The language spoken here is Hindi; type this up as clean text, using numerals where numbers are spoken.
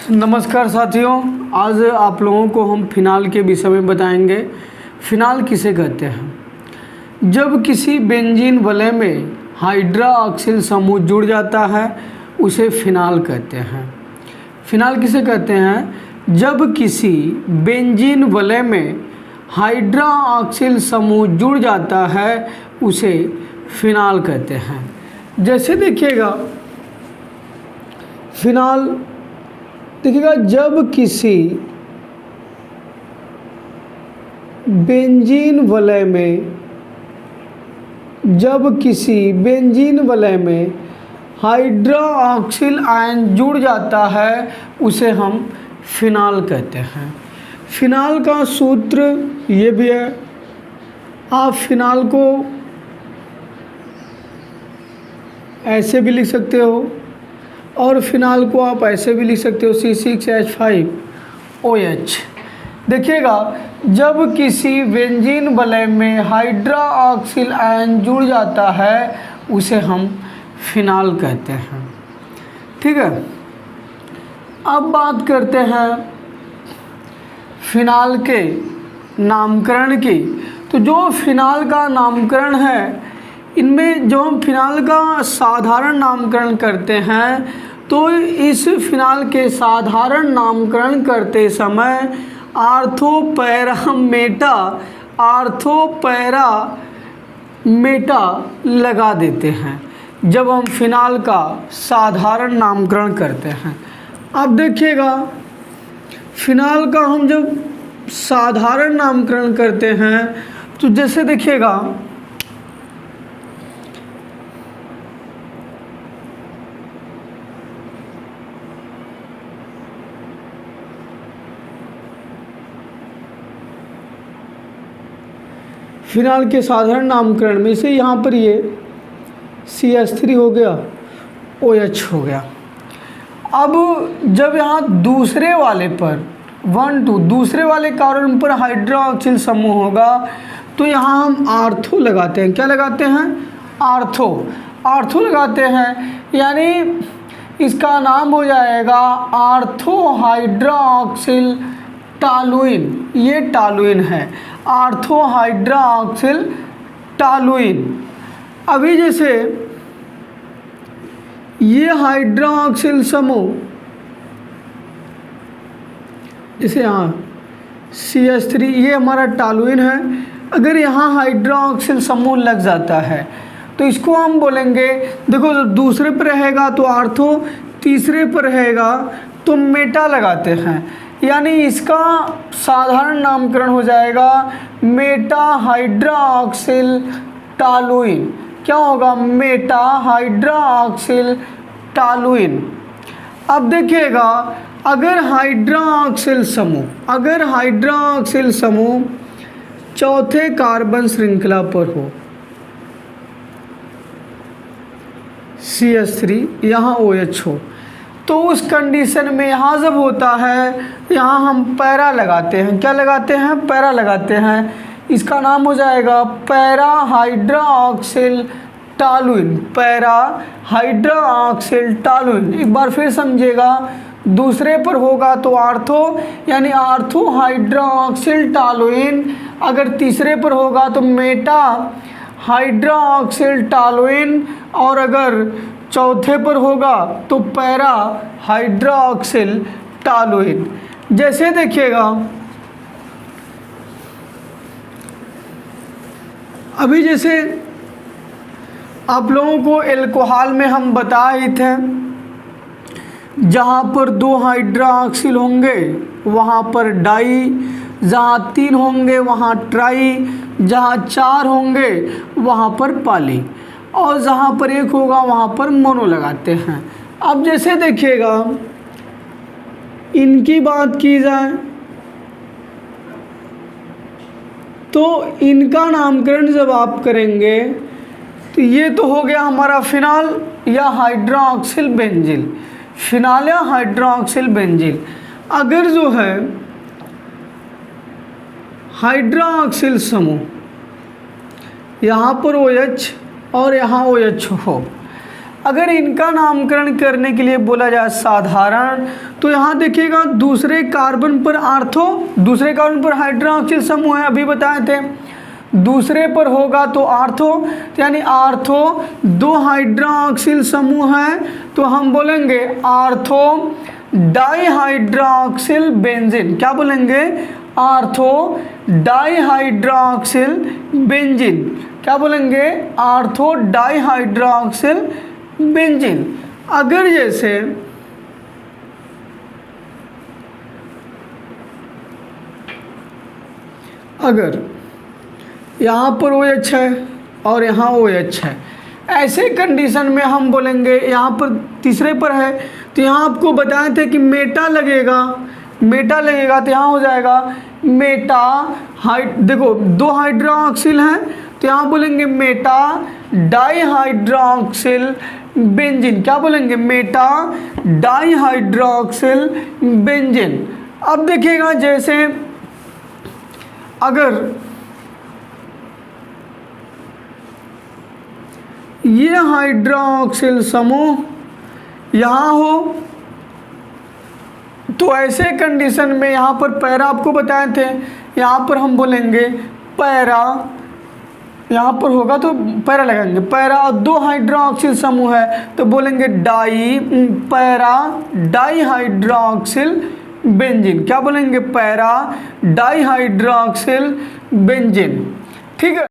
नमस्कार साथियों, आज आप लोगों को हम फिनाल के विषय में बताएंगे। फिनाल किसे कहते हैं? जब किसी बेंजीन वलय में हाइड्रोक्सिल समूह जुड़ जाता है उसे फिनाल कहते हैं। फिनाल किसे कहते हैं? जब किसी बेंजीन वलय में हाइड्रोक्सिल समूह जुड़ जाता है उसे फिनाल कहते हैं। जैसे देखिएगा, फिनाल देखिएगा, जब किसी बेंजीन वलय में हाइड्रोक्सिल आयन जुड़ जाता है उसे हम फिनाल कहते हैं। फिनाल का सूत्र ये भी है। आप फिनाल को ऐसे भी लिख सकते हो और फिनाल को आप ऐसे भी लिख सकते हो, C6H5OH। देखिएगा, जब किसी बेंजीन वलय में हाइड्रोक्सिल आयन जुड़ जाता है उसे हम फिनाल कहते हैं। ठीक है, अब बात करते हैं फिनाल के नामकरण की। तो जो फिनाल का नामकरण है, इनमें जो हम फिनाल का साधारण नामकरण करते हैं, तो इस फिनाल के साधारण नामकरण करते समय आर्थोपैरा मेटा लगा देते हैं जब हम फिनाल का साधारण नामकरण करते हैं। अब देखिएगा, फिनाल का हम जब साधारण नामकरण करते हैं तो जैसे देखिएगा, फिनाल के साधारण नामकरण में से यहाँ पर ये CH3 हो गया, OH हो गया। अब जब यहाँ दूसरे वाले पर दूसरे वाले कार्बन पर हाइड्रोक्सिल समूह होगा तो यहाँ हम आर्थो लगाते हैं। क्या लगाते हैं? आर्थो लगाते हैं, यानी इसका नाम हो जाएगा आर्थो हाइड्रोक्सिल टॉलुइन। ये टॉलुइन है, आर्थो हाइड्रोक्सिल टॉलुइन। अभी जैसे ये हाइड्रोक्सिल समूह, जैसे यहाँ CH3, ये हमारा टॉलुइन है। अगर यहाँ हाइड्रोक्सिल समूह लग जाता है तो इसको हम बोलेंगे, देखो जब दूसरे पर रहेगा तो आर्थो, तीसरे पर रहेगा तो मेटा लगाते हैं, यानी इसका साधारण नामकरण हो जाएगा मेटा हाइड्रोक्सिल टॉलुइन। क्या होगा? Meta hydroxyl toluene. अब देखिएगा, अगर हाइड्रोक्सिल समूह चौथे कार्बन श्रृंखला पर हो, CH3, यहाँ OH हो, तो उस कंडीशन में यहाँ जब होता है, यहाँ हम पैरा लगाते हैं। क्या लगाते हैं? पैरा लगाते हैं। इसका नाम हो जाएगा para hydroxyl toluene. Para hydroxyl toluene. एक बार फिर समझिएगा, दूसरे पर होगा तो आर्थो, यानी आर्थो हाइड्रोक्सिल टॉलुइन। अगर तीसरे पर होगा तो मेटा हाइड्रोक्सिल टॉलुइन, और अगर चौथे पर होगा तो पैरा हाइड्रोक्सिल टॉलुइन। जैसे देखिएगा, अभी जैसे आप लोगों को एल्कोहल में हम बता ही थे, जहाँ पर 2 हाइड्रोक्सिल होंगे वहाँ पर डाई, जहाँ 3 होंगे वहाँ ट्राई, जहाँ 4 होंगे वहाँ पर पॉली, और जहाँ पर 1 होगा वहाँ पर मोनो लगाते हैं। अब जैसे देखिएगा, इनकी बात की जाए तो इनका नामकरण जब आप करेंगे तो ये तो हो गया हमारा फिनाल या हाइड्रोक्सिल बेंजीन। फिनाल या हाइड्रोक्सिल बेंजीन। अगर जो है हाइड्रोक्सिल समूह यहाँ पर OH और यहाँ OH हो, अगर इनका नामकरण करने के लिए बोला जाए साधारण, तो यहाँ देखिएगा दूसरे कार्बन पर आर्थो, दूसरे कार्बन पर हाइड्रोक्सिल समूह है, अभी बताए थे। दूसरे पर होगा तो आर्थो, यानी आर्थो 2 हाइड्रोक्सिल समूह है, तो हम बोलेंगे आर्थो डाइहाइड्रोक्सिल बेंजीन। क्या बोलेंगे? Ortho dihydroxyl benzene. क्या बोलेंगे? Ortho dihydroxyl benzene. अगर जैसे अगर यहाँ पर OH है और यहाँ OH है, ऐसे कंडीशन में हम बोलेंगे, यहाँ पर तीसरे पर है तो यहाँ आपको बताए थे कि मेटा लगेगा, मेटा लगेगा तो यहाँ हो जाएगा मेटा देखो 2 हाइड्रोक्सिल हैं तो यहाँ बोलेंगे मेटा डाइहाइड्रोक्सिल बेंजीन। क्या बोलेंगे? Meta dihydroxyl benzene. अब देखिएगा जैसे अगर ये हाइड्रोक्सिल समूह यहाँ हो तो ऐसे कंडीशन में यहाँ पर पैरा आपको बताए थे, यहाँ पर हम बोलेंगे पैरा, यहाँ पर होगा तो पैरा लगाएंगे, पैरा और 2 हाइड्रोक्सिल समूह है तो बोलेंगे पैरा डाइहाइड्रोक्सिल बेंजीन। क्या बोलेंगे? Para dihydroxyl benzene. ठीक है।